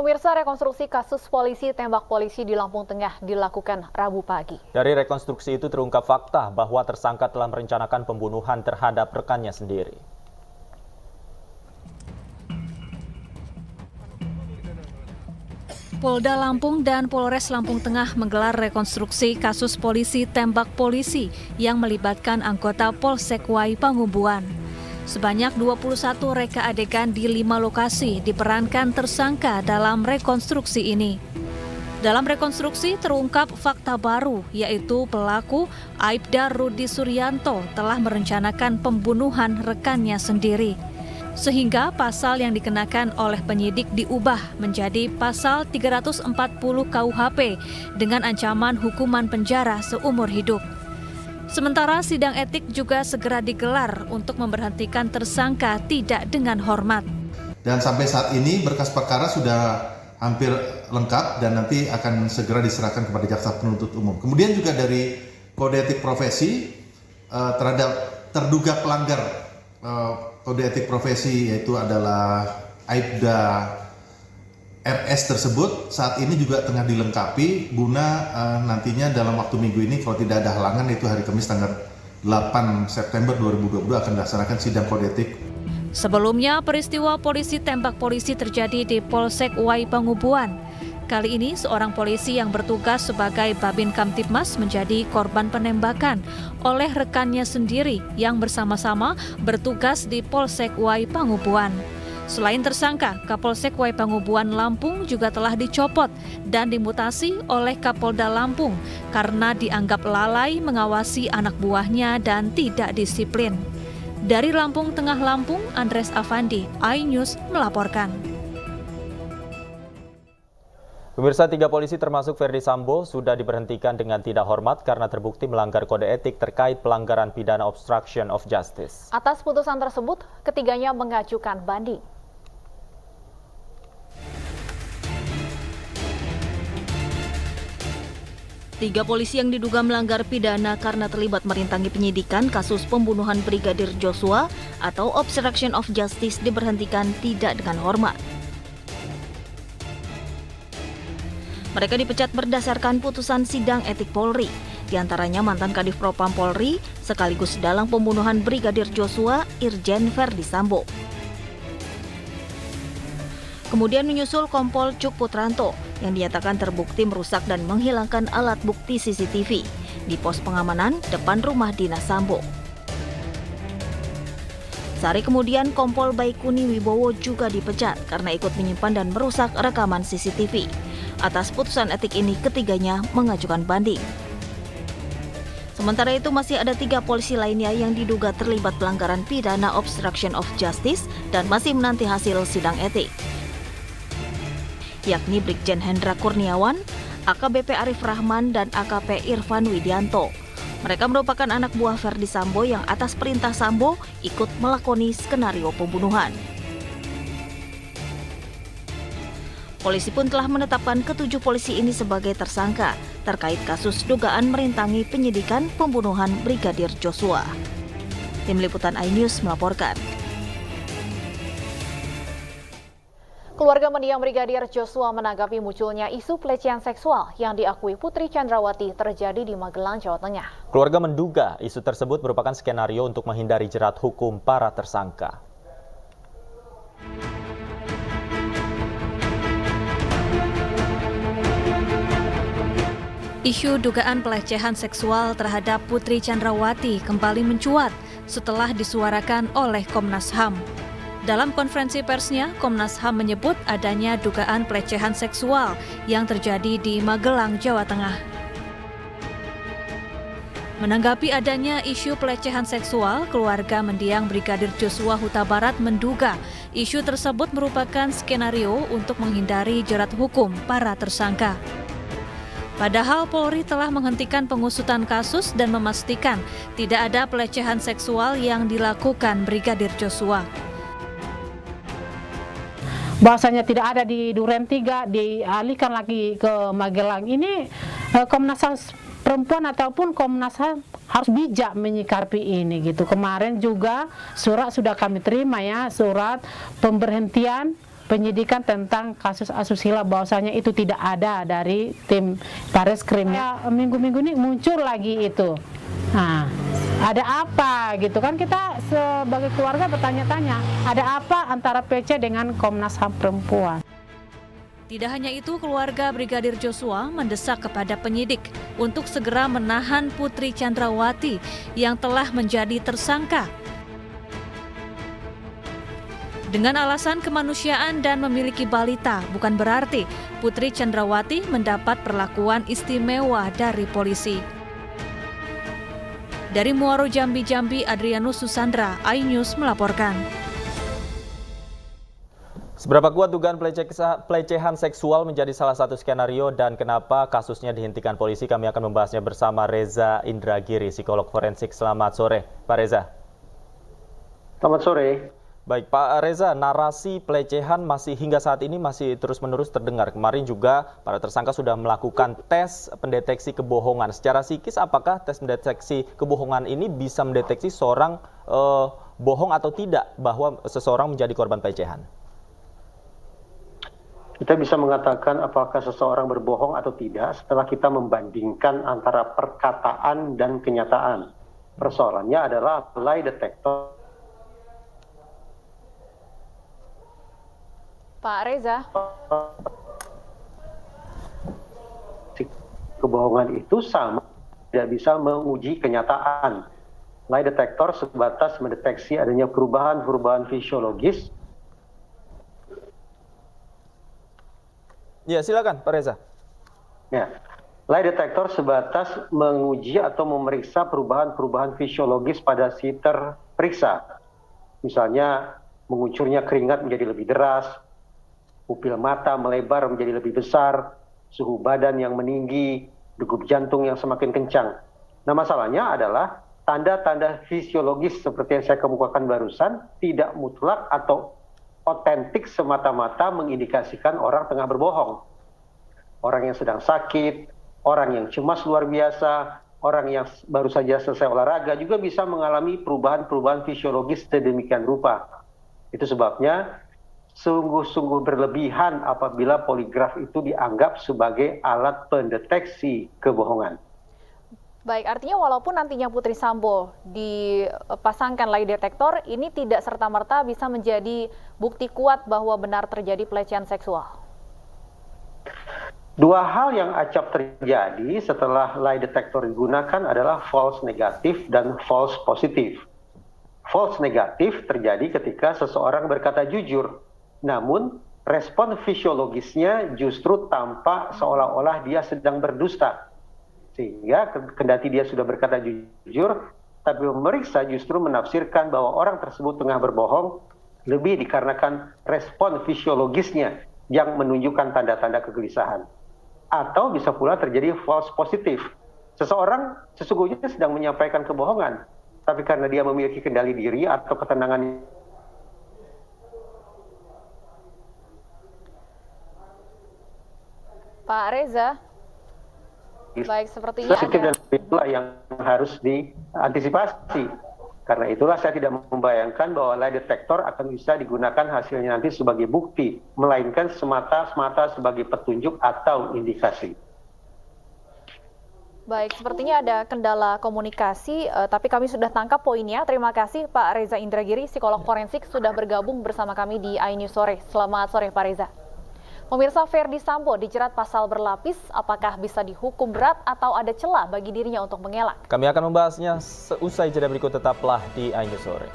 Pemirsa, rekonstruksi kasus polisi tembak polisi di Lampung Tengah dilakukan Rabu pagi. Dari rekonstruksi itu terungkap fakta bahwa tersangka telah merencanakan pembunuhan terhadap rekannya sendiri. Polda Lampung dan Polres Lampung Tengah menggelar rekonstruksi kasus polisi tembak polisi yang melibatkan anggota Polsek Wai Pangumbuan. Sebanyak 21 reka adegan di 5 lokasi diperankan tersangka dalam rekonstruksi ini. Dalam rekonstruksi terungkap fakta baru, yaitu pelaku Aibda Rudi Suryanto telah merencanakan pembunuhan rekannya sendiri. Sehingga pasal yang dikenakan oleh penyidik diubah menjadi pasal 340 KUHP dengan ancaman hukuman penjara seumur hidup. Sementara sidang etik juga segera digelar untuk memberhentikan tersangka tidak dengan hormat. Dan sampai saat ini berkas perkara sudah hampir lengkap dan nanti akan segera diserahkan kepada jaksa penuntut umum. Kemudian juga dari kode etik profesi terhadap terduga pelanggar kode etik profesi, yaitu adalah Aibda RS tersebut, saat ini juga tengah dilengkapi guna nantinya dalam waktu minggu ini, kalau tidak ada halangan, yaitu hari Kamis tanggal 8 September 2022 akan dilaksanakan sidang kode etik. Sebelumnya, peristiwa polisi tembak polisi terjadi di Polsek Wai Pangumbuan. Kali ini, seorang polisi yang bertugas sebagai Babin Kamtibmas menjadi korban penembakan oleh rekannya sendiri yang bersama-sama bertugas di Polsek Wai Pangumbuan. Selain tersangka, Kapolsek Wai Pangumbuan Lampung juga telah dicopot dan dimutasi oleh Kapolda Lampung karena dianggap lalai mengawasi anak buahnya dan tidak disiplin. Dari Lampung Tengah Lampung, Andres Afandi, iNews melaporkan. Pemirsa, 3 polisi termasuk Ferdi Sambo sudah diberhentikan dengan tidak hormat karena terbukti melanggar kode etik terkait pelanggaran pidana obstruction of justice. Atas putusan tersebut, ketiganya mengajukan banding. Tiga polisi yang diduga melanggar pidana karena terlibat merintangi penyidikan kasus pembunuhan Brigadir Joshua atau obstruction of justice diberhentikan tidak dengan hormat. Mereka dipecat berdasarkan putusan sidang etik Polri, diantaranya mantan Kadif Propam Polri sekaligus dalang pembunuhan Brigadir Joshua, Irjen Ferdi Sambo. Kemudian menyusul Kompol Cuk Putranto yang dinyatakan terbukti merusak dan menghilangkan alat bukti CCTV di pos pengamanan depan rumah dinas Sambo. Sehari kemudian Kompol Baikuni Wibowo juga dipecat karena ikut menyimpan dan merusak rekaman CCTV. Atas putusan etik ini ketiganya mengajukan banding. Sementara itu masih ada 3 polisi lainnya yang diduga terlibat pelanggaran pidana obstruction of justice dan masih menanti hasil sidang etik, yakni Brigjen Hendra Kurniawan, AKBP Arif Rahman, dan AKP Irfan Widianto. Mereka merupakan anak buah Ferdi Sambo yang atas perintah Sambo ikut melakoni skenario pembunuhan. Polisi pun telah menetapkan ke-7 polisi ini sebagai tersangka terkait kasus dugaan merintangi penyidikan pembunuhan Brigadir Joshua. Tim Liputan iNews melaporkan. Keluarga mendiang Brigadir Joshua menanggapi munculnya isu pelecehan seksual yang diakui Putri Chandrawati terjadi di Magelang, Jawa Tengah. Keluarga menduga isu tersebut merupakan skenario untuk menghindari jerat hukum para tersangka. Isu dugaan pelecehan seksual terhadap Putri Chandrawati kembali mencuat setelah disuarakan oleh Komnas HAM. Dalam konferensi persnya, Komnas HAM menyebut adanya dugaan pelecehan seksual yang terjadi di Magelang, Jawa Tengah. Menanggapi adanya isu pelecehan seksual, keluarga mendiang Brigadir Joshua Huta Barat menduga isu tersebut merupakan skenario untuk menghindari jerat hukum para tersangka. Padahal Polri telah menghentikan pengusutan kasus dan memastikan tidak ada pelecehan seksual yang dilakukan Brigadir Joshua. Bahasanya tidak ada di Duren 3, dialihkan lagi ke Magelang. Ini Komnas HAM perempuan ataupun Komnas HAM harus bijak menyikapi ini gitu. Kemarin juga surat sudah kami terima ya, surat pemberhentian penyidikan tentang kasus asusila, bahwasanya itu tidak ada dari tim Bareskrim. Minggu-minggu ini muncul lagi itu. Nah, ada apa gitu kan, kita sebagai keluarga bertanya-tanya, ada apa antara PC dengan Komnas HAM Perempuan? Tidak hanya itu, keluarga Brigadir Joshua mendesak kepada penyidik untuk segera menahan Putri Chandrawati yang telah menjadi tersangka. Dengan alasan kemanusiaan dan memiliki balita, bukan berarti Putri Chandrawati mendapat perlakuan istimewa dari polisi. Dari Muaro Jambi, Adrianus Susandra, iNews melaporkan. Seberapa kuat dugaan pelecehan seksual menjadi salah satu skenario dan kenapa kasusnya dihentikan polisi? Kami akan membahasnya bersama Reza Indragiri, psikolog forensik. Selamat sore, Pak Reza. Selamat sore. Baik, Pak Reza, narasi pelecehan hingga saat ini masih terus-menerus terdengar. Kemarin juga para tersangka sudah melakukan tes pendeteksi kebohongan. Secara psikis, apakah tes pendeteksi kebohongan ini bisa mendeteksi seorang bohong atau tidak bahwa seseorang menjadi korban pelecehan? Kita bisa mengatakan apakah seseorang berbohong atau tidak setelah kita membandingkan antara perkataan dan kenyataan. Persoalannya adalah lie detector. Pak Reza. Kebohongan itu sama, tidak bisa menguji kenyataan. Lie detector sebatas mendeteksi adanya perubahan-perubahan fisiologis. Ya, silakan Pak Reza. Ya, lie detector sebatas menguji atau memeriksa perubahan-perubahan fisiologis pada si terperiksa. Misalnya mengucurnya keringat menjadi lebih deras, pupil mata melebar menjadi lebih besar, suhu badan yang meninggi, degup jantung yang semakin kencang. Nah, masalahnya adalah tanda-tanda fisiologis seperti yang saya kemukakan barusan tidak mutlak atau otentik semata-mata mengindikasikan orang tengah berbohong. Orang yang sedang sakit, orang yang cemas luar biasa, orang yang baru saja selesai olahraga juga bisa mengalami perubahan-perubahan fisiologis sedemikian rupa. Itu sebabnya sungguh-sungguh berlebihan apabila poligraf itu dianggap sebagai alat pendeteksi kebohongan. Baik, artinya walaupun nantinya Putri Sambo dipasangkan lie detector, ini tidak serta-merta bisa menjadi bukti kuat bahwa benar terjadi pelecehan seksual. Dua hal yang acap terjadi setelah lie detector digunakan adalah false negatif dan false positif. False negatif terjadi ketika seseorang berkata jujur, namun respon fisiologisnya justru tampak seolah-olah dia sedang berdusta. Sehingga kendati dia sudah berkata jujur, tapi memeriksa justru menafsirkan bahwa orang tersebut tengah berbohong lebih dikarenakan respon fisiologisnya yang menunjukkan tanda-tanda kegelisahan. Atau bisa pula terjadi false positif. Seseorang sesungguhnya sedang menyampaikan kebohongan, tapi karena dia memiliki kendali diri atau ketenangan. Pak Reza. Baik, sepertinya dan itulah yang harus diantisipasi. Karena itulah saya tidak membayangkan bahwa lie detector akan bisa digunakan hasilnya nanti sebagai bukti, melainkan semata-mata sebagai petunjuk atau indikasi. Baik, sepertinya ada kendala komunikasi, tapi kami sudah tangkap poinnya. Terima kasih Pak Reza Indragiri, psikolog forensik, sudah bergabung bersama kami di iNews Sore. Selamat sore Pak Reza. Pemirsa, Ferdy Sambo dijerat pasal berlapis, apakah bisa dihukum berat atau ada celah bagi dirinya untuk mengelak? Kami akan membahasnya seusai jeda berikut, tetaplah di iNews Sore.